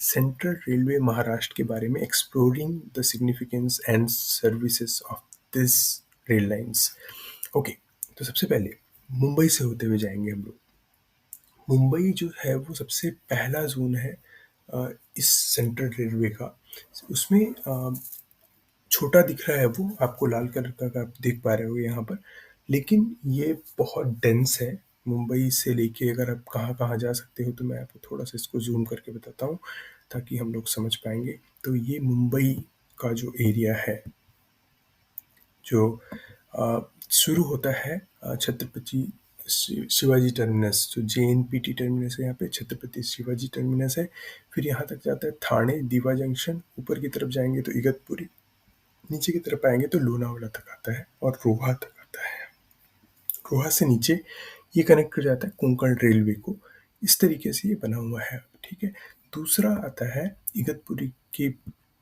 Central railway Maharashtra के बारे में exploring the significance and services of this rail lines. Okay, तो सबसे पहले मुंबई से होते हुए जाएंगे हम लोग। मुंबई जो है वो सबसे पहला जोन है इस सेंट्रल रेलवे का। उसमें छोटा दिख रहा है वो आपको, लाल कलर का आप देख पा रहे हो यहाँ पर, लेकिन ये बहुत डेंस है। मुंबई से लेके अगर आप कहाँ कहाँ जा सकते हो तो मैं आपको थोड़ा सा इसको जूम करके बताता हूँ ताकि हम लोग समझ पाएंगे। तो ये मुंबई का जो एरिया है, जो शुरू होता है छत्रपति शिवाजी टर्मिनस, जो JNPT टर्मिनस है यहाँ पे, छत्रपति शिवाजी टर्मिनस है। फिर यहाँ तक जाता है थाने दीवा जंक्शन, ऊपर की तरफ जाएंगे तो इगतपुरी, नीचे की तरफ आएंगे तो लोनावाला तक आता है और रोहा तक आता है। रोहा से नीचे ये कनेक्ट कर जाता है कोंकण रेलवे को। इस तरीके से ये बना हुआ है, ठीक है। दूसरा आता है इगतपुरी के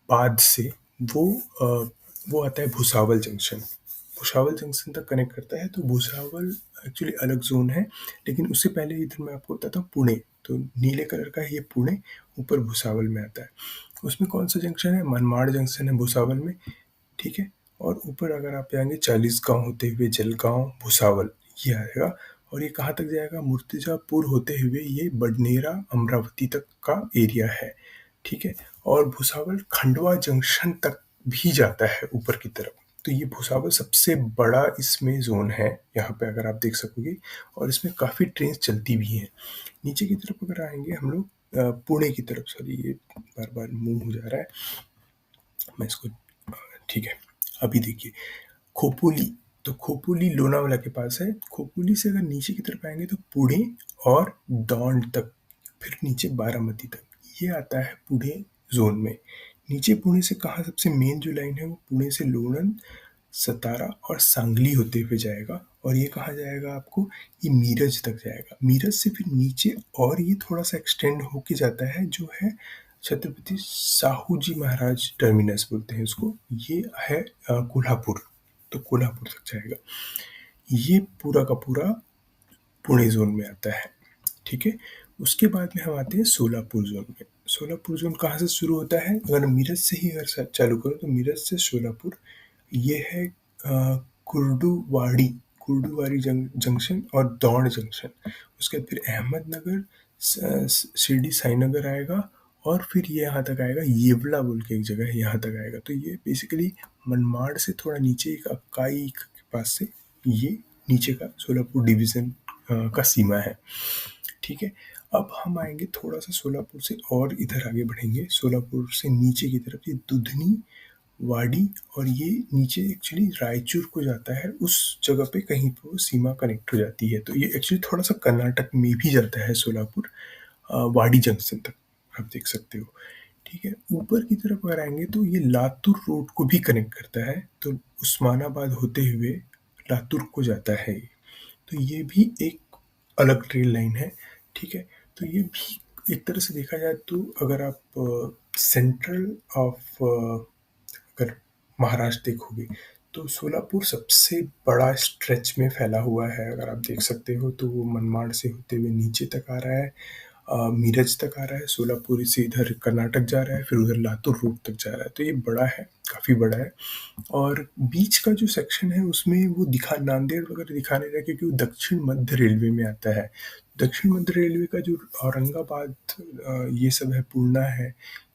बाद से वो आता है भुसावल जंक्शन। भुसावल जंक्शन तक कनेक्ट करता है। तो भुसावल एक्चुअली अलग जोन है, लेकिन उससे पहले इधर मैं आपको बताता हूँ पुणे। तो नीले कलर का है ये पुणे, ऊपर भुसावल में आता है। उसमें कौन सा जंक्शन है? मनमाड़ जंक्शन है भुसावल में, ठीक है। और ऊपर अगर आप जाएंगे चालीसगांव होते हुए जलगांव भुसावल, ये आएगा। और ये कहाँ तक जाएगा? मूर्तिजापुर होते हुए ये बडनेरा अमरावती तक का एरिया है, ठीक है। और भुसावल खंडवा जंक्शन तक भी जाता है ऊपर की तरफ। तो ये भुसावल सबसे बड़ा इसमें जोन है यहाँ पे, अगर आप देख सकोगे। और इसमें काफ़ी ट्रेन चलती भी हैं। नीचे की तरफ अगर आएंगे हम लोग पुणे की तरफ, सॉरी ये बार बार मूव हो जा रहा है, मैं इसको, ठीक है। अभी देखिए खोपोली, तो खोपोली लोनावाला के पास है। खोपोली से अगर नीचे की तरफ आएंगे तो पुणे और दौंड तक, फिर नीचे बारामती तक, ये आता है पुणे जोन में। नीचे पुणे से कहाँ सबसे मेन जो लाइन है वो पुणे से लोणंद, सतारा और सांगली होते हुए जाएगा। और ये कहाँ जाएगा आपको? ये मीरज तक जाएगा। मीरज से फिर नीचे और ये थोड़ा सा एक्सटेंड होके जाता है, जो है छत्रपति साहू जी महाराज टर्मिनस बोलते हैं उसको। ये है कोल्हापुर, तो कोल्हापुर तक जाएगा। ये पूरा का पूरा पुणे जोन में आता है, ठीक है। उसके बाद में हम आते हैं सोलापुर जोन में। सोलापुर जोन कहाँ से शुरू होता है? अगर मीरज से ही अगर चालू करो तो मीरज से सोलापुर, ये है कुर्डुवाड़ी, कुर्डुवाड़ी जंक्शन और दौंड जंक्शन। उसके बाद फिर अहमदनगर, शिरडी साईनगर आएगा। और फिर ये यहाँ तक आएगा, येवला बोल के एक जगह है, यहाँ तक आएगा। तो ये बेसिकली मनमाड़ से थोड़ा नीचे एक अक्काई के पास से ये नीचे का सोलापुर डिवीज़न का सीमा है, ठीक है। अब हम आएंगे थोड़ा सा सोलापुर से और इधर आगे बढ़ेंगे। सोलापुर से नीचे की तरफ ये दुधनी, वाडी, और ये नीचे एक्चुअली रायचूर को जाता है। उस जगह पे कहीं पर वो सीमा कनेक्ट हो जाती है। तो ये एक्चुअली थोड़ा सा कर्नाटक में भी जाता है सोलापुर, वाडी जंक्शन तक आप देख सकते हो, ठीक है। ऊपर की तरफ अगर आएंगे तो ये लातूर रोड को भी कनेक्ट करता है। तो उस्मानाबाद होते हुए लातूर को जाता है ये। तो ये भी एक अलग रेल लाइन है, ठीक है। तो ये भी एक तरह से देखा जाए तो अगर आप सेंट्रल ऑफ अगर महाराष्ट्र देखोगे तो सोलापुर सबसे बड़ा स्ट्रेच में फैला हुआ है। अगर आप देख सकते हो तो वो मनमाड़ से होते हुए नीचे तक आ रहा है, मीरज तक आ रहा है, सोलापुर से इधर कर्नाटक जा रहा है, फिर उधर लातूर रूट तक जा रहा है। तो ये बड़ा है, काफ़ी बड़ा है। और बीच का जो सेक्शन है उसमें वो नांदेड़ वगैरह दिखा नहीं रहा, क्योंकि वो दक्षिण मध्य रेलवे में आता है। दक्षिण मध्य रेलवे का जो औरंगाबाद ये सब है, पूर्णा है,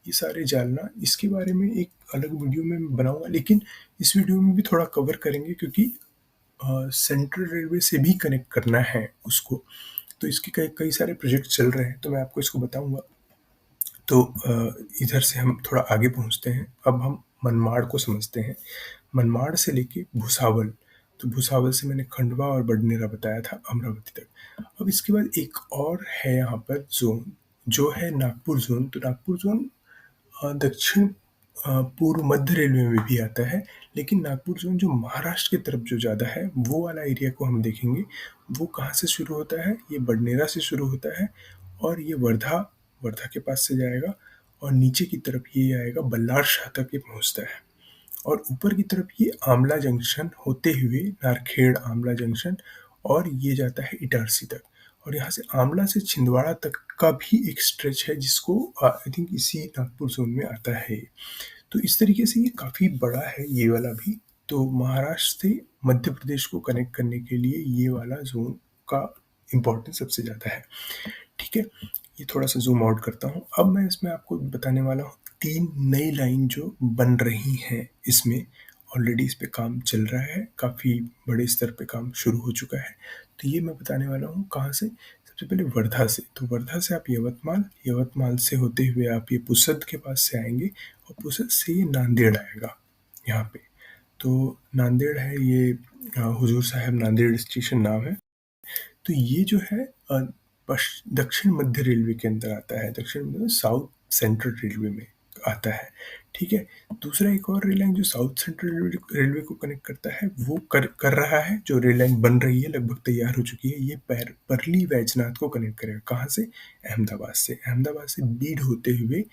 ये सारे जालना, इसके बारे में एक अलग वीडियो में बनाऊंगा। लेकिन इस वीडियो में भी थोड़ा कवर करेंगे, क्योंकि सेंट्रल रेलवे से भी कनेक्ट करना है उसको। तो इसके कई कई सारे प्रोजेक्ट चल रहे हैं, तो मैं आपको इसको बताऊंगा। तो इधर से हम थोड़ा आगे पहुंचते हैं। अब हम मनमाड़ को समझते हैं। मनमाड़ से लेके भुसावल, तो भुसावल से मैंने खंडवा और बडनेरा बताया था, अमरावती तक। अब इसके बाद एक और है यहाँ पर जोन, जो है नागपुर जोन। तो नागपुर जोन दक्षिण पूर्व मध्य रेलवे में भी आता है, लेकिन नागपुर जोन जो महाराष्ट्र की तरफ जो ज़्यादा है वो वाला एरिया को हम देखेंगे। वो कहाँ से शुरू होता है? ये बडनेरा से शुरू होता है, और ये वर्धा, वर्धा के पास से जाएगा, और नीचे की तरफ ये आएगा बल्लार शाह तक ये पहुँचता है। और ऊपर की तरफ ये आमला जंक्शन होते हुए नारखेड़ आमला जंक्शन, और ये जाता है इटारसी तक। और यहाँ से आमला से छिंदवाड़ा तक का भी एक स्ट्रेच है जिसको आई थिंक इसी नागपुर ज़ोन में आता है। तो इस तरीके से ये काफ़ी बड़ा है ये वाला भी। तो महाराष्ट्र से मध्य प्रदेश को कनेक्ट करने के लिए ये वाला ज़ोन का इम्पोर्टेंस सबसे ज़्यादा है। ठीक है, ये थोड़ा सा ज़ूम आउट करता हूँ। अब मैं इसमें आपको बताने वाला हूँ 3 नई लाइन जो बन रही हैं इसमें। ऑलरेडी इस पे काम चल रहा है, काफ़ी बड़े स्तर पे काम शुरू हो चुका है। तो ये मैं बताने वाला हूँ कहाँ से। सबसे पहले वर्धा से। तो वर्धा से आप यवतमाल, यवतमाल से होते हुए आप ये पुसद के पास से आएंगे और पुसद से ये नांदेड़ आएगा यहाँ पे। तो नांदेड़ है ये, हुजूर साहब नांदेड़ स्टेशन नाम है। तो ये जो है दक्षिण मध्य रेलवे के अंदर आता है, दक्षिण मतलब साउथ सेंट्रल रेलवे में आता है। ठीक है, दूसरा एक और रेल लाइन जो साउथ सेंट्रल रेलवे को कनेक्ट करता है वो कर रहा है, जो रेल लाइन बन रही है, लगभग तैयार हो चुकी है। ये परली वैजनाथ को कनेक्ट करेगा। कहाँ से? अहमदाबाद से। अहमदाबाद से बीड होते हुए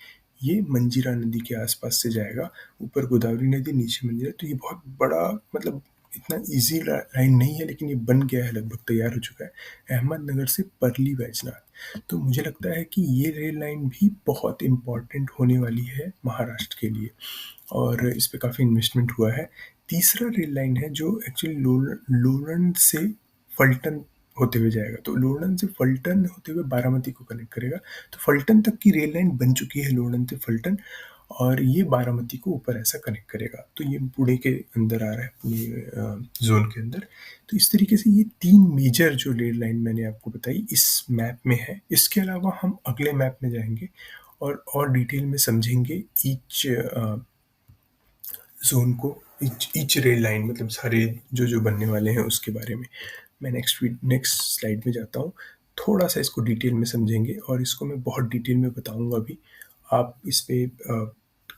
ये मंजीरा नदी के आसपास से जाएगा। ऊपर गोदावरी नदी, नीचे मंजीरा। तो ये बहुत बड़ा, मतलब इतना इजी लाइन नहीं है, लेकिन ये बन गया है, लगभग तैयार हो चुका है। अहमदनगर से परली वैजनाथ। तो मुझे लगता है कि ये रेल लाइन भी बहुत इम्पॉर्टेंट होने वाली है महाराष्ट्र के लिए, और इस पे काफ़ी इन्वेस्टमेंट हुआ है। तीसरा रेल लाइन है जो एक्चुअली लोलन से फल्टन होते हुए जाएगा। तो लोलन से फल्टन होते हुए बारामती को कनेक्ट करेगा। तो फल्टन तक की रेल लाइन बन चुकी है, लोलन से फल्टन, और ये बारामती को ऊपर ऐसा कनेक्ट करेगा। तो ये पुणे के अंदर आ रहा है, पुणे जोन के अंदर। तो इस तरीके से ये 3 मेजर जो रेल लाइन मैंने आपको बताई इस मैप में है। इसके अलावा हम अगले मैप में जाएंगे और डिटेल में समझेंगे ईच जोन को, ईच रेल लाइन, मतलब सारे जो जो बनने वाले हैं उसके बारे में। मैं नेक्स्ट स्लाइड में जाता हूँ। थोड़ा सा इसको डिटेल में समझेंगे और इसको मैं बहुत डिटेल में बताऊंगा भी। आप इस पे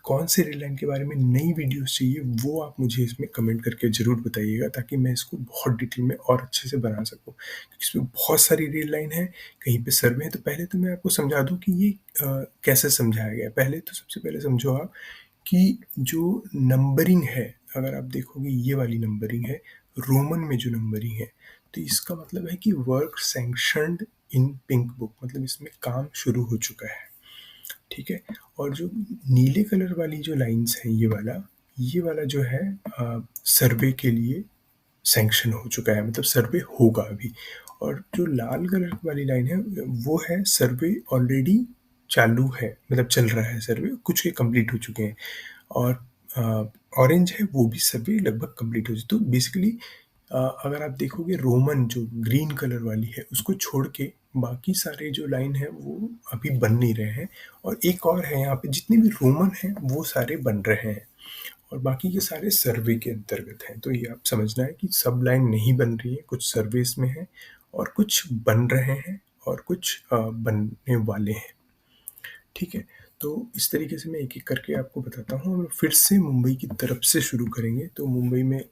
कौन से रेल लाइन के बारे में नई वीडियोस चाहिए वो आप मुझे इसमें कमेंट करके ज़रूर बताइएगा, ताकि मैं इसको बहुत डिटेल में और अच्छे से बना सकूं, क्योंकि इसमें बहुत सारी रेल लाइन है, कहीं पे सर्वे है। तो पहले तो मैं आपको समझा दूं कि ये कैसे समझाया गया है। पहले तो सबसे पहले समझो आप कि जो नंबरिंग है, अगर आप देखोगे ये वाली नंबरिंग है, रोमन में जो नंबरिंग है, तो इसका मतलब है कि वर्क सैंक्शनड इन पिंक बुक, मतलब इसमें काम शुरू हो चुका है। ठीक है, और जो नीले कलर वाली जो लाइंस हैं, ये वाला जो है सर्वे के लिए सैंक्शन हो चुका है, मतलब सर्वे होगा अभी। और जो लाल कलर वाली लाइन है वो है सर्वे ऑलरेडी चालू है, मतलब चल रहा है सर्वे, कुछ के कंप्लीट हो चुके हैं। और ऑरेंज है वो भी सर्वे लगभग कंप्लीट हो चुके। तो बेसिकली अगर आप देखोगे रोमन जो ग्रीन कलर वाली है उसको छोड़ के बाकी सारे जो लाइन है वो अभी बन नहीं रहे हैं। और एक और है यहाँ पे, जितने भी रोमन हैं वो सारे बन रहे हैं और बाकी के सारे सर्वे के अंतर्गत हैं। तो ये आप समझना है कि सब लाइन नहीं बन रही है, कुछ सर्विस में है और कुछ बन रहे हैं और कुछ बनने वाले हैं। ठीक है, तो इस तरीके से मैं एक एक करके आपको बताता हूँ। और फिर से मुंबई की तरफ से शुरू करेंगे। तो मुंबई में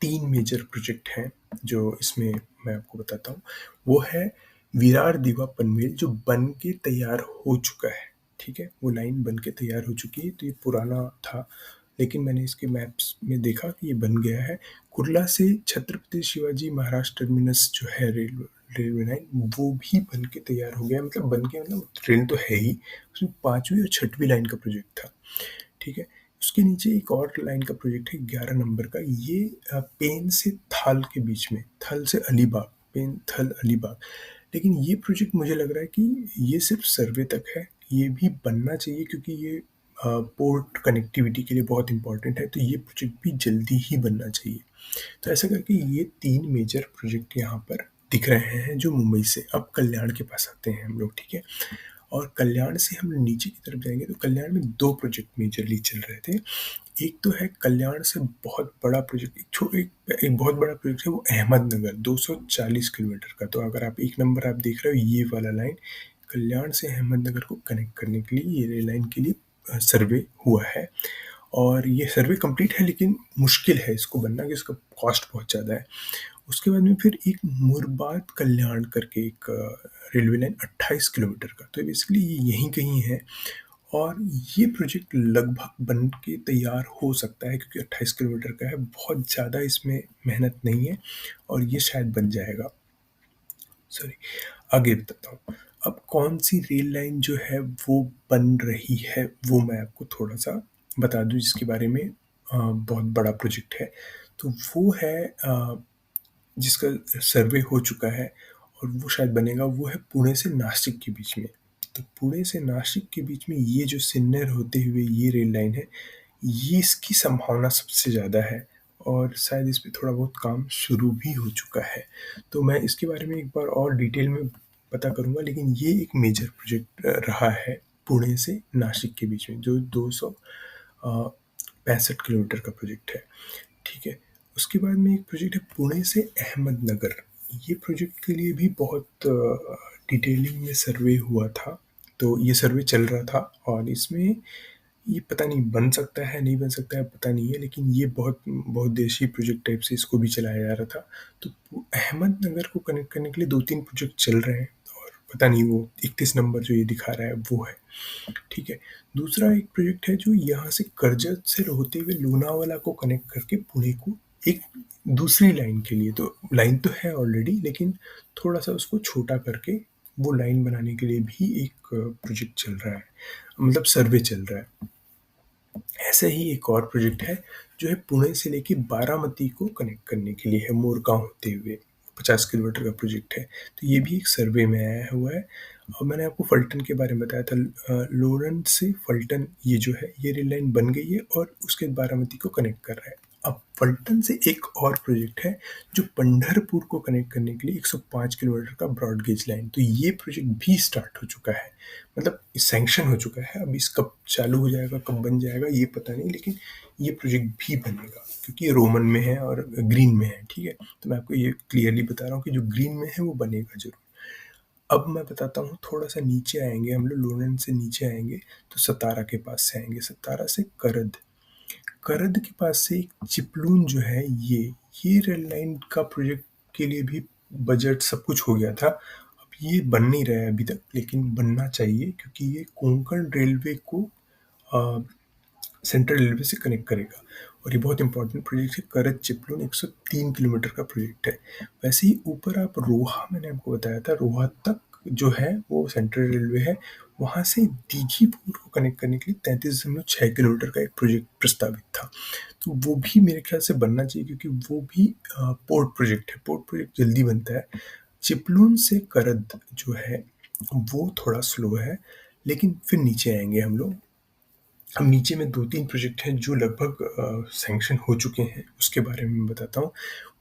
3 मेजर प्रोजेक्ट हैं जो इसमें मैं आपको बताता हूँ। वो है विरार दीवा पनवेल, जो बन के तैयार हो चुका है। ठीक है, वो लाइन बन के तैयार हो चुकी है। तो ये पुराना था, लेकिन मैंने इसके मैप्स में देखा कि ये बन गया है। कुर्ला से छत्रपति शिवाजी महाराज टर्मिनस जो है रेलवे लाइन, वो भी बन के तैयार हो गया। मतलब बन के, मतलब ट्रेन तो है ही, उसमें 5वीं और 6वीं लाइन का प्रोजेक्ट था। ठीक है, उसके नीचे एक और लाइन का प्रोजेक्ट है 11 नंबर का। ये पेन से थल के बीच में, थल से अलीबाग, पेन थल अलीबाग। लेकिन ये प्रोजेक्ट मुझे लग रहा है कि ये सिर्फ सर्वे तक है, ये भी बनना चाहिए क्योंकि ये पोर्ट कनेक्टिविटी के लिए बहुत इंपॉर्टेंट है। तो ये प्रोजेक्ट भी जल्दी ही बनना चाहिए। तो ऐसा करके ये 3 मेजर प्रोजेक्ट यहाँ पर दिख रहे हैं जो मुंबई से। अब कल्याण के पास आते हैं हम लोग। ठीक है, और कल्याण से हम नीचे की तरफ जाएंगे तो कल्याण में 2 प्रोजेक्ट मेजरली चल रहे थे। एक तो है कल्याण से बहुत बड़ा प्रोजेक्ट, एक बहुत बड़ा प्रोजेक्ट है वो अहमदनगर, 240 किलोमीटर का। तो अगर आप एक नंबर आप देख रहे हो, ये वाला लाइन कल्याण से अहमदनगर को कनेक्ट करने के लिए ये रेल लाइन के लिए सर्वे हुआ है। और ये सर्वे कंप्लीट है, लेकिन मुश्किल है इसको बनना, कि इसका कॉस्ट बहुत ज़्यादा है। उसके बाद में फिर एक मुरबाद कल्याण करके एक रेलवे लाइन 28 किलोमीटर का। तो बेसिकली ये यहीं कहीं है और ये प्रोजेक्ट लगभग बन के तैयार हो सकता है, क्योंकि 28 किलोमीटर का है, बहुत ज़्यादा इसमें मेहनत नहीं है और ये शायद बन जाएगा। सॉरी, आगे बताता हूँ। अब कौन सी रेल लाइन जो है वो बन रही है, वो मैं आपको थोड़ा सा बता दूं, जिसके बारे में बहुत बड़ा प्रोजेक्ट है। तो वो है जिसका सर्वे हो चुका है और वो शायद बनेगा, वो है पुणे से नासिक के बीच में। तो पुणे से नासिक के बीच में ये जो सिन्नर होते हुए ये रेल लाइन है, ये इसकी संभावना सबसे ज़्यादा है और शायद इस पे थोड़ा बहुत काम शुरू भी हो चुका है। तो मैं इसके बारे में एक बार और डिटेल में पता करूँगा, लेकिन ये एक मेजर प्रोजेक्ट रहा है पुणे से नासिक के बीच में, जो 265 किलोमीटर का प्रोजेक्ट है। ठीक है। उसके बाद में एक प्रोजेक्ट है पुणे से अहमदनगर। ये प्रोजेक्ट के लिए भी बहुत डिटेलिंग में सर्वे हुआ था, तो ये सर्वे चल रहा था और इसमें ये पता नहीं बन सकता है नहीं बन सकता है पता नहीं है, लेकिन ये बहुत बहुत देशी प्रोजेक्ट टाइप से इसको भी चलाया जा रहा था। तो अहमदनगर को कनेक्ट करने के लिए 2-3 प्रोजेक्ट चल रहे हैं और पता नहीं वो 31 नंबर जो ये दिखा रहा है वो है। ठीक है। दूसरा एक प्रोजेक्ट है जो यहाँ से करजत से होते हुए लोनावाला को कनेक्ट करके पुणे को एक दूसरी लाइन के लिए, तो लाइन तो है ऑलरेडी लेकिन थोड़ा सा उसको छोटा करके वो लाइन बनाने के लिए भी एक प्रोजेक्ट चल रहा है, मतलब सर्वे चल रहा है। ऐसे ही एक और प्रोजेक्ट है जो है पुणे से लेके बारामती को कनेक्ट करने के लिए है, मोरगांव होते हुए 50 किलोमीटर का प्रोजेक्ट है। तो ये भी एक सर्वे में आया हुआ है। और मैंने आपको फल्टन के बारे में बताया था, लोरन से फल्टन ये जो है ये रेल लाइन बन गई है और उसके बाद बारामती को कनेक्ट कर रहा है। अब फल्टन से एक और प्रोजेक्ट है जो पंढरपुर को कनेक्ट करने के लिए 105 किलोमीटर का ब्रॉड गेज लाइन, तो ये प्रोजेक्ट भी स्टार्ट हो चुका है, मतलब सैंक्शन हो चुका है। अब इस कब चालू हो जाएगा कब बन जाएगा ये पता नहीं, लेकिन ये प्रोजेक्ट भी बनेगा क्योंकि ये रोमन में है और ग्रीन में है। ठीक है। तो मैं आपको ये क्लियरली बता रहा हूँ कि जो ग्रीन में है वो बनेगा जरूर। अब मैं बताता हूँ, थोड़ा सा नीचे आएंगे हम लोग, लोनन से नीचे आएंगे तो सतारा के पास से आएंगे, सतारा से करद। करद के पास से एक चिपलून जो है ये रेल लाइन का प्रोजेक्ट के लिए भी बजट सब कुछ हो गया था। अब ये बन नहीं रहा है अभी तक, लेकिन बनना चाहिए क्योंकि ये कोंकण रेलवे को सेंट्रल रेलवे से कनेक्ट करेगा और ये बहुत इंपॉर्टेंट प्रोजेक्ट है। करद चिपलून 103 किलोमीटर का प्रोजेक्ट है। वैसे ही ऊपर आप रोहा, मैंने आपको बताया था रोहा तक जो है वो सेंट्रल रेलवे है, वहाँ से दीघीपुर को कनेक्ट करने के लिए 33.6 किलोमीटर का एक प्रोजेक्ट प्रस्तावित था। तो वो भी मेरे ख्याल से बनना चाहिए क्योंकि वो भी पोर्ट प्रोजेक्ट है, पोर्ट प्रोजेक्ट जल्दी बनता है। चिपलून से करद जो है वो थोड़ा स्लो है, लेकिन फिर नीचे आएंगे हम लोग। अब नीचे में 2-3 प्रोजेक्ट हैं जो लगभग सैंक्शन हो चुके हैं, उसके बारे में मैं बताता हूँ।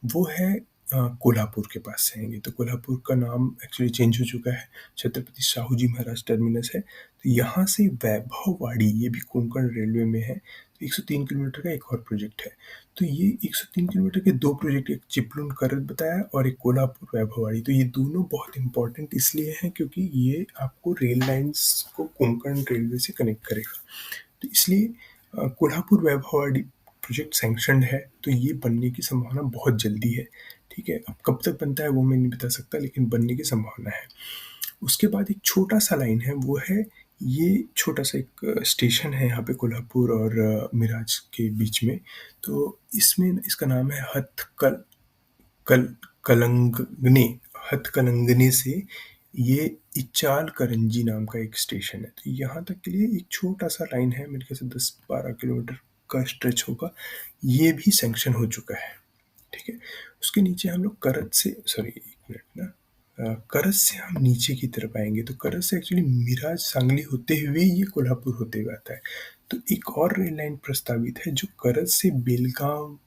वो है कोल्हापुर के पास से आएंगे, तो कोल्हापुर का नाम एक्चुअली चेंज हो चुका है, छत्रपति शाहू जी महाराज टर्मिनस है। तो यहाँ से वैभववाड़ी, ये भी कोंकण रेलवे में है, तो 103 किलोमीटर का एक और प्रोजेक्ट है। तो ये 103 किलोमीटर के 2 प्रोजेक्ट, एक चिपलून करत बताया और एक कोल्हापुर वैभववाड़ी। तो ये दोनों बहुत इंपॉर्टेंट इसलिए हैं क्योंकि ये आपको रेल लाइन्स को कोंकण रेलवे से कनेक्ट करेगा। तो इसलिए कोल्हापुर वैभववाड़ी प्रोजेक्ट सैंक्शनड है, तो ये बनने की संभावना बहुत जल्दी है। ठीक है। अब कब तक बनता है वो मैं नहीं बता सकता, लेकिन बनने की संभावना है। उसके बाद एक छोटा सा लाइन है, वो है ये छोटा सा एक स्टेशन है यहाँ पे कोल्हापुर और मिराज के बीच में। तो इसमें इसका नाम है कल कलंगने, हथकलंगने से ये इचाल करंजी नाम का एक स्टेशन है। तो यहाँ तक के लिए एक छोटा सा लाइन है, मेरे ख्याल से 10-12 किलोमीटर का स्ट्रेच होगा, ये भी सैंक्शन हो चुका है। ठीक है। उसके नीचे हम लोग करत से, सॉरी एक मिनट ना, करत से हम नीचे की तरफ आएंगे तो करत से एक्चुअली मिराज सांगली होते हुए ये कोल्हापुर होते हुए आता है। तो एक और रेल लाइन प्रस्तावित है जो करत से बेलगांव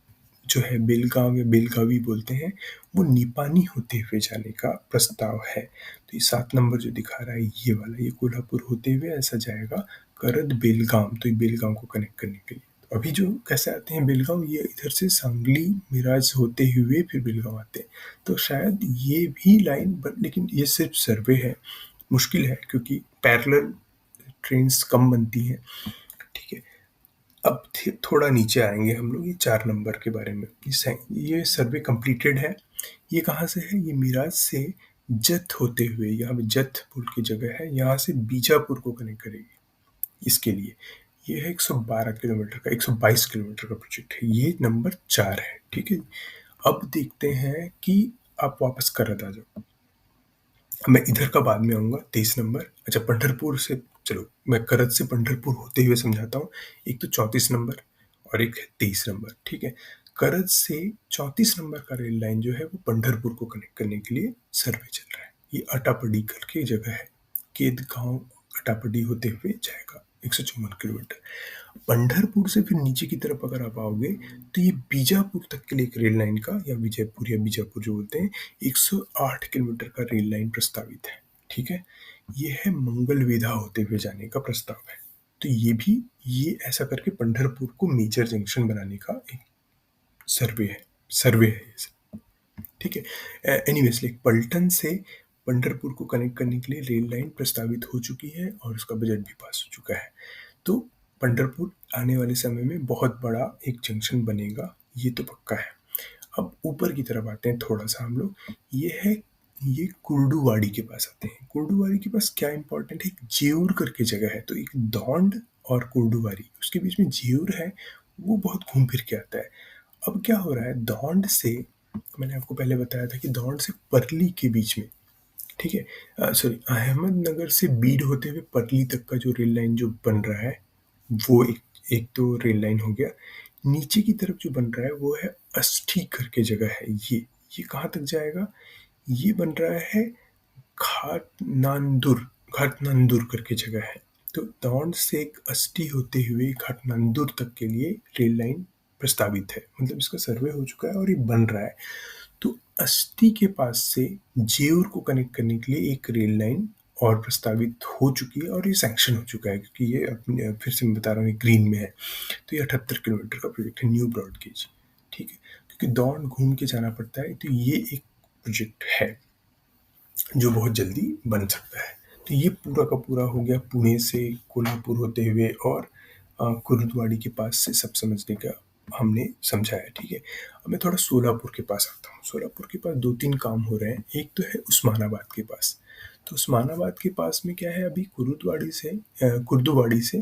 जो है, बेलगांव या बेलगावी बोलते हैं, वो निपानी होते हुए जाने का प्रस्ताव है। तो ये 7 नंबर जो दिखा रहा है ये वाला, ये कोल्हापुर होते हुए ऐसा जाएगा करद बेलगाम, तो ये बेलगाम को कनेक्ट करने के लिए। तो अभी जो कैसे आते हैं बेलगाम, ये इधर से सांगली मिराज होते हुए फिर बेलगाम आते हैं। तो शायद ये भी लाइन लेकिन ये सिर्फ सर्वे है, मुश्किल है क्योंकि पैरेलल ट्रेन्स कम बनती हैं। ठीक है। अब थोड़ा नीचे आएंगे हम लोग, ये 4 नंबर के बारे में। ये सर्वे कंप्लीटेड है। ये कहाँ से है, ये मिराज से जत होते हुए, यहाँ पे जत पुल की जगह है, यहाँ से बीजापुर को कनेक्ट करेगी। इसके लिए ये है 112 किलोमीटर का, 122 किलोमीटर का प्रोजेक्ट है, ये नंबर 4 है। ठीक है। अब देखते हैं कि आप वापस करत आ जाओ। मैं इधर का बाद में आऊँगा 23 नंबर। अच्छा, पंढरपुर से चलो मैं करज से पंढरपुर होते हुए समझाता हूँ। एक तो 34 नंबर और एक है 23 नंबर, ठीक है? करज से 34 नंबर का रेल लाइन जो है वो पंढरपुर को कनेक्ट करने के लिए सर्वे चल रहा है। ये अटापड़ी करके जगह है, केदगांव अटापड़ी होते हुए जाएगा 154 किलोमीटर। पंढरपुर से फिर नीचे की तरफ अगर आप आओगे तो ये बीजापुर तक के लिए एक रेल लाइन का, या विजयपुर या बीजापुर जो बोलते हैं, 108 किलोमीटर का रेल लाइन प्रस्तावित है, ठीक है? ये है मंगल वेढा होते हुए जाने का प्रस्ताव है। तो ये ऐसा करके पंढरपुर को मेजर जंक्शन बनाने का एक सर्वे है ये, ठीक है? एनीवेज, लाइक पलटन से पंढरपुर को कनेक्ट करने के लिए रेल लाइन प्रस्तावित हो चुकी है और उसका बजट भी पास हो चुका है। तो पंढरपुर आने वाले समय में बहुत बड़ा एक जंक्शन बनेगा, ये तो पक्का है। अब ऊपर की तरफ आते हैं थोड़ा सा हम लोग। ये कुर्डुवाड़ी के पास आते हैं। कुर्डुवाड़ी के पास क्या इंपॉर्टेंट है, जेऊर करके जगह है। तो एक दौंड और कुर्डुवाड़ी, उसके बीच में जेऊर है, वो बहुत घूम फिर के आता है। अब क्या हो रहा है, दौंड से, मैंने आपको पहले बताया था कि दौंड से परली के बीच में, ठीक है, सॉरी, अहमदनगर से बीड होते हुए परली तक का जो रेल लाइन जो बन रहा है, वो एक तो रेल लाइन हो गया। नीचे की तरफ जो बन रहा है वो है अस्थि करके जगह है। ये कहाँ तक जाएगा, ये बन रहा है घाटनांदुर, घाटनांदुर करके जगह है। तो दौंड से एक अस्थि होते हुए घाटनांदुर तक के लिए रेल लाइन प्रस्तावित है, मतलब इसका सर्वे हो चुका है और ये बन रहा है। तो अस्थि के पास से जेऊर को कनेक्ट करने के लिए एक रेल लाइन और प्रस्तावित हो चुकी है और ये सैंक्शन हो चुका है, क्योंकि ये अपने, फिर से मैं बता रहा हूँ, ग्रीन में है। तो ये 78 किलोमीटर का प्रोजेक्ट है, न्यू ब्रॉड गेज, ठीक है? क्योंकि दौंड घूम के जाना पड़ता है, तो ये एक प्रोजेक्ट है जो बहुत जल्दी बन सकता है। तो ये पूरा का पूरा हो गया पुणे से कोल्हापुर होते हुए और कुर्दवाड़ी के पास से, सब समझने का हमने समझा है, ठीक है? अब मैं थोड़ा सोलापुर के पास आता हूँ। सोलापुर के पास दो तीन काम हो रहे हैं। एक तो है उस्मानाबाद के पास। तो उस्मानाबाद के पास में क्या है, अभी कुर्दुवाड़ी से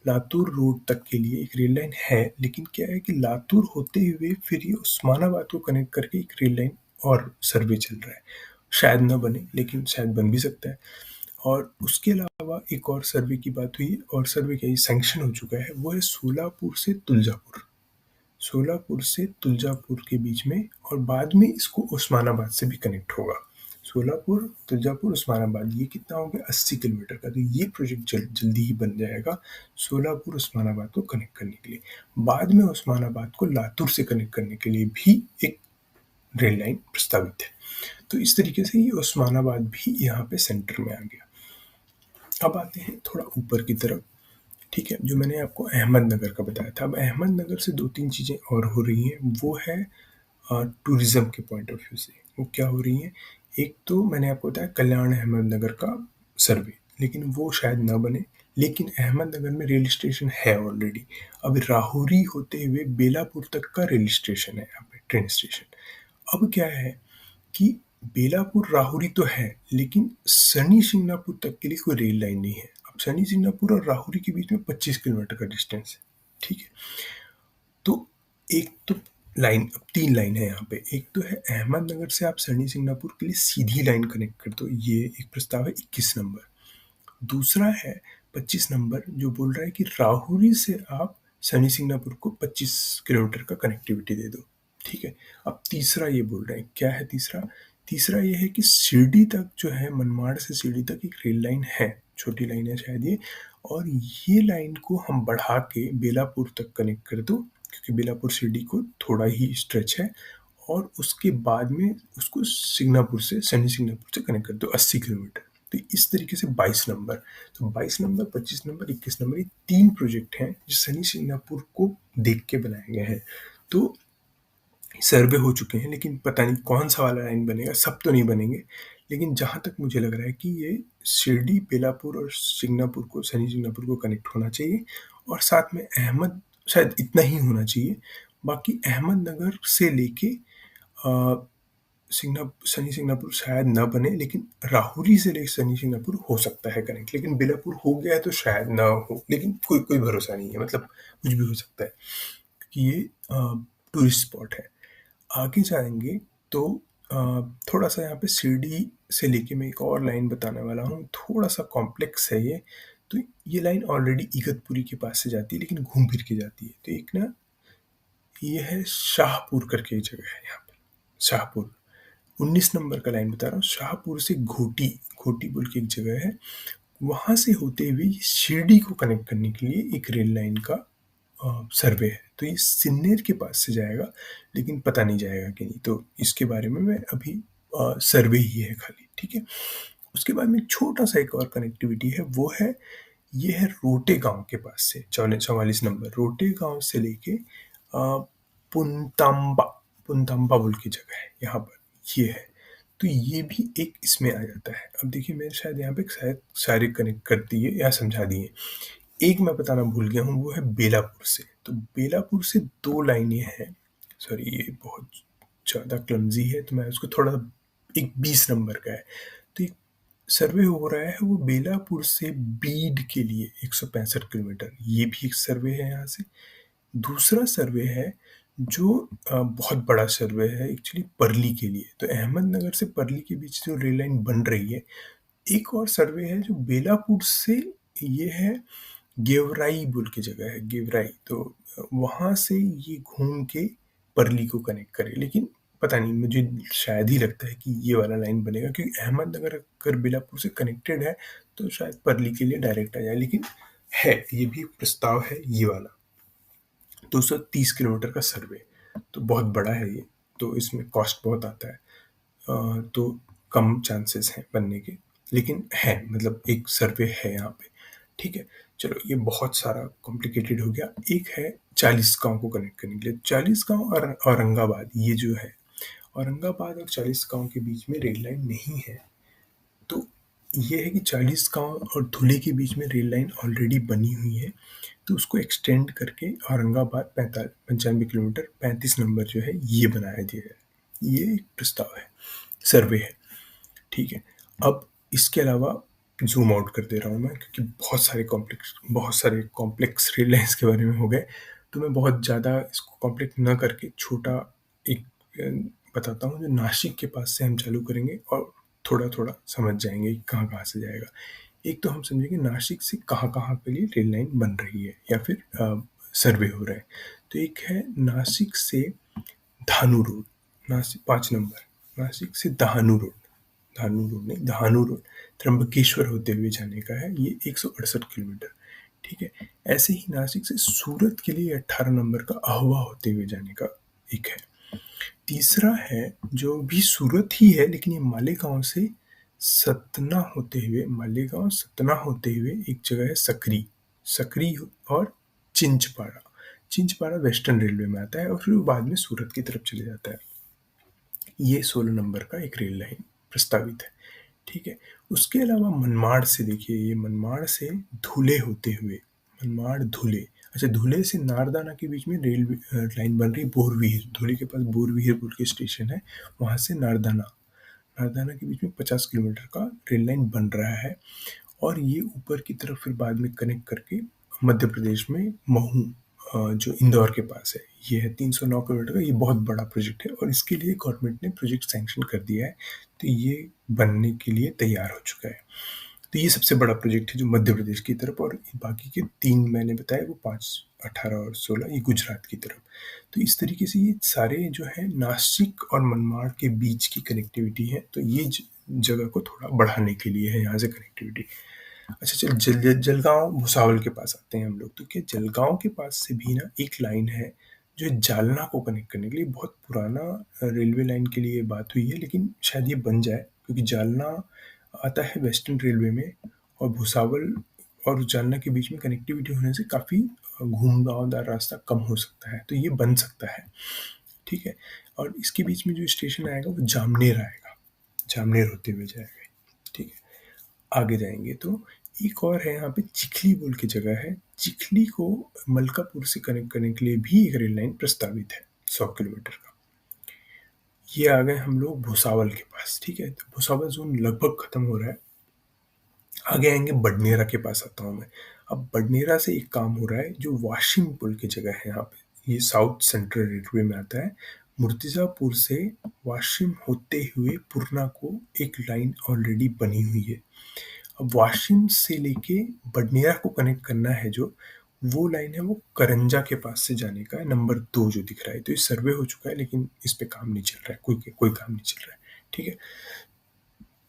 लातूर रोड तक के लिए एक रेल लाइन है, लेकिन क्या है कि लातूर होते हुए फिर ये उस्मानाबाद को कनेक्ट करके एक रेल लाइन और सर्वे चल रहा है। शायद ना बने, लेकिन शायद बन भी सकता है। और उसके अलावा एक और सर्वे की बात हुई, और सर्वे क्या, सैंक्शन हो चुका है, वो है सोलापुर से तुलजापुर। सोलापुर से तुलजापुर के बीच में, और बाद में इसको उस्मानाबाद से भी कनेक्ट होगा। सोलापुर, तुलजापुर, उस्मानाबाद, ये कितना हो गया, 80 किलोमीटर का। तो ये प्रोजेक्ट जल्दी ही बन जाएगा सोलापुर उस्मानाबाद को कनेक्ट करने के लिए। बाद में उस्मानाबाद को लातूर से कनेक्ट करने के लिए भी एक रेल लाइन प्रस्तावित है। तो इस तरीके से ये उस्मानाबाद भी यहाँ पे सेंटर में आ गया। अब आते हैं थोड़ा ऊपर की तरफ, ठीक है? जो मैंने आपको अहमदनगर का बताया था, अब अहमदनगर से दो तीन चीज़ें और हो रही हैं। वो है टूरिज्म के पॉइंट ऑफ व्यू से। वो क्या हो रही हैं, एक तो मैंने आपको बताया कल्याण अहमदनगर का सर्वे, लेकिन वो शायद ना बने। लेकिन अहमदनगर में रेल स्टेशन है ऑलरेडी। अब राहुरी होते हुए बेलापुर तक का रेल स्टेशन है यहाँ पे, ट्रेन स्टेशन। अब क्या है कि बेलापुर राहुरी तो है, लेकिन शनि शिंगणापुर तक के लिए कोई रेल लाइन नहीं है। अब शनि शिंगणापुर और राहुरी के बीच में 25 किलोमीटर का डिस्टेंस है, ठीक है? तो एक तो लाइन, अब तीन लाइन है यहाँ पे। एक तो है अहमदनगर से आप शनि शिंगणापुर के लिए सीधी लाइन कनेक्ट कर दो, ये एक प्रस्ताव है 21 नंबर। दूसरा है 25 नंबर, जो बोल रहा है कि राहुरी से आप शनि सिंगनापुर को 25 किलोमीटर का कनेक्टिविटी दे दो, ठीक है? अब तीसरा ये बोल रहे हैं, क्या है तीसरा? तीसरा ये है कि शिरडी तक जो है, मनमाड़ से शिरडी तक एक रेल लाइन है, छोटी लाइन है शायद ये, और ये लाइन को हम बढ़ा के बेलापुर तक कनेक्ट कर दो, क्योंकि बेलापुर शिरडी को थोड़ा ही स्ट्रेच है, और उसके बाद में उसको सिंगनापुर से, शनि सिंगनापुर से कनेक्ट कर दो 80 किलोमीटर। तो इस तरीके से 22 नंबर, तो 22 नंबर, 25 नंबर, 21 नंबर, ये तीन प्रोजेक्ट हैं जो शनि सिंगापुर को देख के बनाए गए हैं। तो सर्वे हो चुके हैं, लेकिन पता नहीं कौन सा वाला लाइन बनेगा, सब तो नहीं बनेंगे। लेकिन जहाँ तक मुझे लग रहा है कि ये शिरडी, बेलापुर और सिंगापुर को, शनि सिंगापुर को कनेक्ट होना चाहिए, और साथ में अहमद, शायद इतना ही होना चाहिए। बाकी अहमदनगर से लेके शनि सिंगापुर शायद ना बने, लेकिन राहुरी से लेकर शनि सिंगापुर हो सकता है कनेक्ट। लेकिन बेलापुर हो गया है तो शायद ना हो, लेकिन कोई भरोसा नहीं है, मतलब कुछ भी हो सकता है, क्योंकि ये टूरिस्ट स्पॉट है। आगे जाएंगे तो थोड़ा सा यहाँ पे शिरडी से लेके मैं एक और लाइन बताने वाला हूँ, थोड़ा सा कॉम्प्लेक्स है ये। तो ये लाइन ऑलरेडी इगतपुरी के पास से जाती है, लेकिन घूम फिर के जाती है। तो एक ना, ये है शाहपुर करके एक जगह है यहाँ पर, शाहपुर। 19 नंबर का लाइन बता रहा हूँ। शाहपुर से घोटी, घोटी बोल के एक जगह है, वहां से होते हुए ये शिरडी को कनेक्ट करने के लिए एक रेल लाइन का सर्वे है। तो ये सिन्नेर के पास से जाएगा, लेकिन पता नहीं जाएगा कि नहीं, तो इसके बारे में मैं अभी सर्वे ही है खाली, ठीक है। उसके बाद में छोटा सा एक और कनेक्टिविटी है, वो है, ये है रोटे गांव के पास से, 44 नंबर रोटे गांव से लेके पुनतांबा, पुनतांबा बोल की जगह है यहाँ पर, ये है। तो ये भी एक इसमें आ जाता है। अब देखिए, मैंने शायद यहाँ पे शायद सारे कनेक्ट कर दिए या समझा दिए। एक मैं बताना भूल गया हूँ, वो है बेलापुर से। तो बेलापुर से दो लाइनें हैं, सॉरी ये बहुत ज़्यादा क्लमजी है, तो मैं उसको थोड़ा, एक 20 नंबर का है। तो एक सर्वे हो रहा है, वो बेलापुर से बीड के लिए 165 किलोमीटर, ये भी एक सर्वे है यहाँ से। दूसरा सर्वे है जो बहुत बड़ा सर्वे है एक्चुअली, परली के लिए। तो अहमदनगर से परली के बीच जो रेल लाइन बन रही है। एक और सर्वे है जो बेलापुर से, ये है गेवराई बोल के जगह है, गेवराई। तो वहाँ से ये घूम के परली को कनेक्ट करे, लेकिन पता नहीं, मुझे शायद ही लगता है कि ये वाला लाइन बनेगा, क्योंकि अहमदनगर अगर बेलापुर से कनेक्टेड है तो शायद परली के लिए डायरेक्ट आ जाए। लेकिन है, ये भी प्रस्ताव है ये वाला। 230 किलोमीटर का सर्वे, तो बहुत बड़ा है ये, तो इसमें कॉस्ट बहुत आता है, तो कम चांसेस हैं बनने के, लेकिन है, मतलब एक सर्वे है यहाँ पे, ठीक है। चलो, ये बहुत सारा कॉम्प्लिकेटेड हो गया। एक है 40 गांव को कनेक्ट करने के लिए, 40 गांव और औरंगाबाद, ये जो है औरंगाबाद और 40 गांव के बीच में रेल लाइन नहीं है। तो ये है कि 40 गांव और धुले के बीच में रेल लाइन ऑलरेडी बनी हुई है, तो उसको एक्सटेंड करके औरंगाबाद 95 किलोमीटर, 35 नंबर जो है ये बनाया दिया है। ये एक प्रस्ताव है, सर्वे है, ठीक है। अब इसके अलावा जूम आउट कर दे रहा हूँ मैं, क्योंकि बहुत सारे कॉम्प्लेक्स रेल लाइन्स के बारे में हो गए, तो मैं बहुत ज़्यादा इसको कॉम्प्लेक्स ना करके छोटा एक बताता हूँ, जो नासिक के पास से हम चालू करेंगे और थोड़ा थोड़ा समझ जाएंगे कि कहाँ कहाँ से जाएगा। एक तो हम समझेंगे नासिक से कहाँ कहाँ के लिए रेल लाइन बन रही है या फिर सर्वे हो रहा है। तो एक है नासिक से धानू रोड, नासिक 5 नंबर, नासिक से दहानू रोड, धानू रोड नहीं, दहानू रोड, त्र्यंबकेश्वर होते हुए जाने का है, ये 168 किलोमीटर, ठीक है। ऐसे ही नासिक से सूरत के लिए 18 नंबर का अहवा होते हुए जाने का एक है। तीसरा है जो भी सूरत ही है, लेकिन ये मालेगांव से सतना होते हुए, मालेगांव सतना होते हुए एक जगह है सकरी, सकरी और चिंचपाड़ा, चिंचपाड़ा वेस्टर्न रेलवे में आता है और फिर वो बाद में सूरत की तरफ चले जाता है। ये 16 नंबर का एक रेल लाइन प्रस्तावित है, ठीक है। उसके अलावा मनमाड़ से देखिए, ये मनमाड़ से धुले होते हुए, मनमाड़ धुले, अच्छा, धुले से नारदाना के बीच में रेल लाइन बन रही, बोरविहिर, धुले के पास बोरविहिर बोल के स्टेशन है, वहाँ से नारदाना, नारदाना के बीच में 50 किलोमीटर का रेल लाइन बन रहा है। और ये ऊपर की तरफ फिर बाद में कनेक्ट करके मध्य प्रदेश में महू, जो इंदौर के पास है, ये है 309 किलोमीटर का। ये बहुत बड़ा प्रोजेक्ट है और इसके लिए गवर्नमेंट ने प्रोजेक्ट सैंक्शन कर दिया है, तो ये बनने के लिए तैयार हो चुका है। तो ये सबसे बड़ा प्रोजेक्ट है जो मध्य प्रदेश की तरफ, और बाकी के 3 मैंने बताए, वो 5, 18 और 16 ये गुजरात की तरफ। तो इस तरीके से ये सारे जो है नासिक और मनमाड़ के बीच की कनेक्टिविटी है, तो ये जगह को थोड़ा बढ़ाने के लिए है यहाँ से कनेक्टिविटी। अच्छा, चल जलगांव भुसावल के पास आते हैं हम लोग। तो क्या जलगांव के पास से भी ना एक लाइन है जो जालना को कनेक्ट करने के लिए, बहुत पुराना रेलवे लाइन के लिए बात हुई है, लेकिन शायद ये बन जाए, क्योंकि जालना आता है वेस्टर्न रेलवे में, और भुसावल और जालना के बीच में कनेक्टिविटी होने से काफ़ी घूमदार रास्ता कम हो सकता है, तो ये बन सकता है, ठीक है। और इसके बीच में जो स्टेशन आएगा वो जामनेर आएगा, जामनेर होते हुए जाएगा, ठीक है। आगे जाएंगे तो एक और है यहाँ पे, चिखली बोल के जगह है, चिखली को मलकापुर से कनेक्ट करने के लिए भी एक रेल लाइन प्रस्तावित है, 100 किलोमीटर का। ये आ गए हम लोग भुसावल के पास, ठीक है। तो भुसावल जोन लगभग खत्म हो रहा है। आगे आएंगे बडनेरा के पास आता हूँ मैं। अब बडनेरा से एक काम हो रहा है जो वाशिम पुल की जगह है यहाँ पे, ये साउथ सेंट्रल रेलवे में आता है। मुर्तिजापुर से वाशिम होते हुए पूर्णा को एक लाइन ऑलरेडी बनी हुई है। अब वाशिम से लेके बडनेरा को कनेक्ट करना है जो, वो लाइन है वो करंजा के पास से जाने का है, नंबर 2 जो दिख रहा है। तो ये सर्वे हो चुका है लेकिन इस पे काम नहीं चल रहा है, कोई काम नहीं चल रहा है। ठीक है,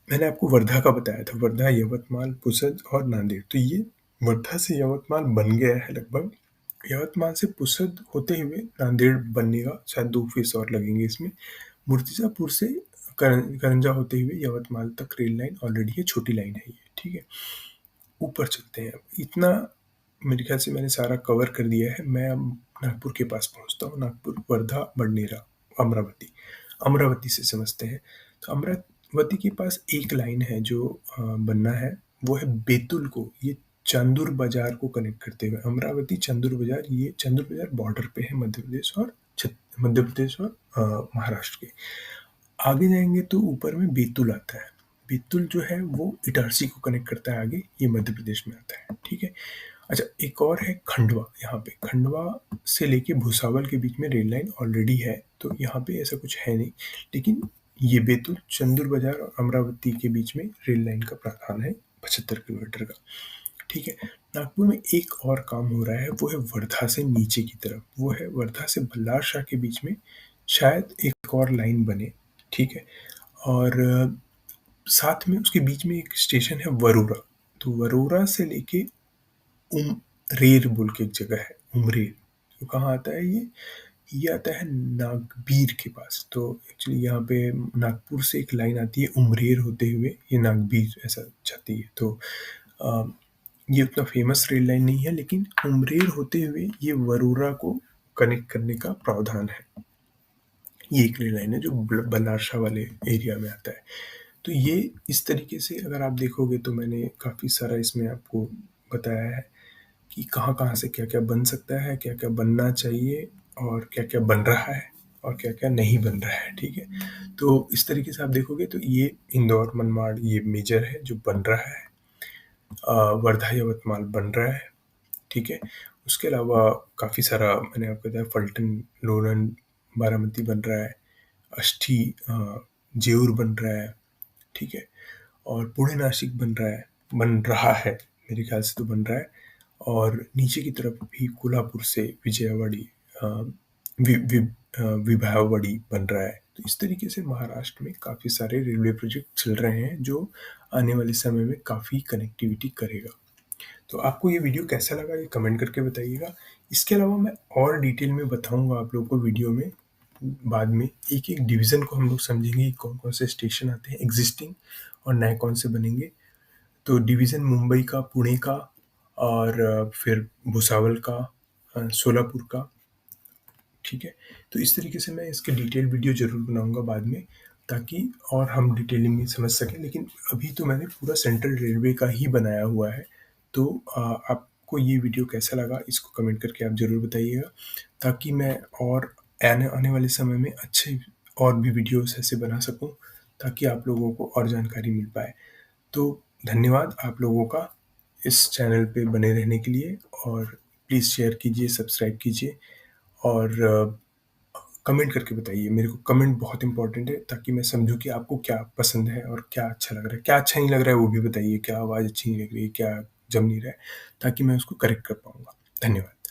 मैंने आपको वर्धा का बताया था, वर्धा, यवतमाल, पुसद और नांदेड़। तो ये वर्धा से यवतमाल बन गया है लगभग। यवतमाल से पुसद होते हुए नांदेड़ बनने का, शायद 2 फेस और लगेंगे इसमें। मुर्तिजापुर से करंजा होते हुए यवतमाल तक रेल लाइन ऑलरेडी है, छोटी लाइन है ये। ठीक है, ऊपर चलते हैं। इतना मेरे ख्याल से मैंने सारा कवर कर दिया है। मैं अब नागपुर के पास पहुंचता हूँ। नागपुर, वर्धा, बडनेरा, अमरावती। अमरावती से समझते हैं। तो अमरावती के पास एक लाइन है जो बनना है, वो है बैतूल को, ये चांदूर बाजार को कनेक्ट करते हुए। अमरावती चांदूर बाजार, ये चांदूर बाजार बॉर्डर पे है मध्य प्रदेश और महाराष्ट्र के। आगे जाएंगे तो ऊपर में बैतूल आता है। बैतूल जो है वो इटारसी को कनेक्ट करता है आगे, ये मध्य प्रदेश में आता है। ठीक है, अच्छा एक और है खंडवा। यहाँ पे खंडवा से लेके भुसावल के बीच में रेल लाइन ऑलरेडी है, तो यहाँ पे ऐसा कुछ है नहीं। लेकिन ये बैतूल, चंदूर बाजार और अमरावती के बीच में रेल लाइन का प्रावधान है 75 किलोमीटर का। ठीक है, नागपुर में एक और काम हो रहा है, वो है वर्धा से नीचे की तरफ, वो है वर्धा से बल्लार शाह के बीच में शायद एक और लाइन बने। ठीक है, और साथ में उसके बीच में एक स्टेशन है वरोरा। तो वरोरा से लेके उमरेर बोल के एक जगह है, उमरेर। तो कहाँ आता है ये आता है नागबीर के पास। तो एक्चुअली यहाँ पे नागपुर से एक लाइन आती है उमरेर होते हुए, ये नागबीर ऐसा जाती है। तो ये उतना फेमस रेल लाइन नहीं है, लेकिन उमरेर होते हुए ये वरोरा को कनेक्ट करने का प्रावधान है। ये एक रेल लाइन है जो बल्लारशाह वाले एरिया में आता है। तो ये इस तरीके से अगर आप देखोगे तो मैंने काफ़ी सारा इसमें आपको बताया है कि कहाँ कहाँ से क्या क्या बन सकता है, क्या क्या बनना चाहिए, और क्या क्या बन रहा है और क्या क्या नहीं बन रहा है। ठीक है, तो इस तरीके से आप देखोगे तो ये इंदौर, मनमाड़ ये मेजर है जो बन रहा है। वर्धा, यवतमाल बन रहा है। ठीक है, उसके अलावा काफ़ी सारा मैंने आपको बताया, फल्टन, लोरन, बारामती बन रहा है, अष्टी, जेऊर बन रहा है। ठीक है, और पुणे नासिक बन रहा है, मेरे ख्याल से तो बन रहा है। और नीचे की तरफ भी कोल्हापुर से विजयवाड़ी, विभावड़ी बन रहा है। तो इस तरीके से महाराष्ट्र में काफ़ी सारे रेलवे प्रोजेक्ट चल रहे हैं जो आने वाले समय में काफ़ी कनेक्टिविटी करेगा। तो आपको ये वीडियो कैसा लगा ये कमेंट करके बताइएगा। इसके अलावा मैं और डिटेल में बताऊंगा आप लोगों को वीडियो में। बाद में एक एक डिवीज़न को हम लोग समझेंगे, कौन कौन से स्टेशन आते हैं एग्जिस्टिंग और नए कौन से बनेंगे। तो डिवीज़न मुंबई का, पुणे का, और फिर भुसावल का, सोलापुर का। ठीक है, तो इस तरीके से मैं इसके डिटेल वीडियो ज़रूर बनाऊंगा बाद में, ताकि और हम डिटेलिंग में समझ सकें। लेकिन अभी तो मैंने पूरा सेंट्रल रेलवे का ही बनाया हुआ है। तो आपको ये वीडियो कैसा लगा इसको कमेंट करके आप ज़रूर बताइएगा, ताकि मैं और आने आने वाले समय में अच्छे और भी वीडियोस ऐसे बना सकूं, ताकि आप लोगों को और जानकारी मिल पाए। तो धन्यवाद आप लोगों का इस चैनल पे बने रहने के लिए, और प्लीज़ शेयर कीजिए, सब्सक्राइब कीजिए, और कमेंट करके बताइए। मेरे को कमेंट बहुत इंपॉर्टेंट है, ताकि मैं समझूं कि आपको क्या पसंद है और क्या अच्छा लग रहा है। क्या अच्छा नहीं लग रहा है वो भी बताइए, क्या आवाज़ अच्छी नहीं लग रही है, क्या जम नहीं रहा है, ताकि मैं उसको करेक्ट कर पाऊंगा। धन्यवाद।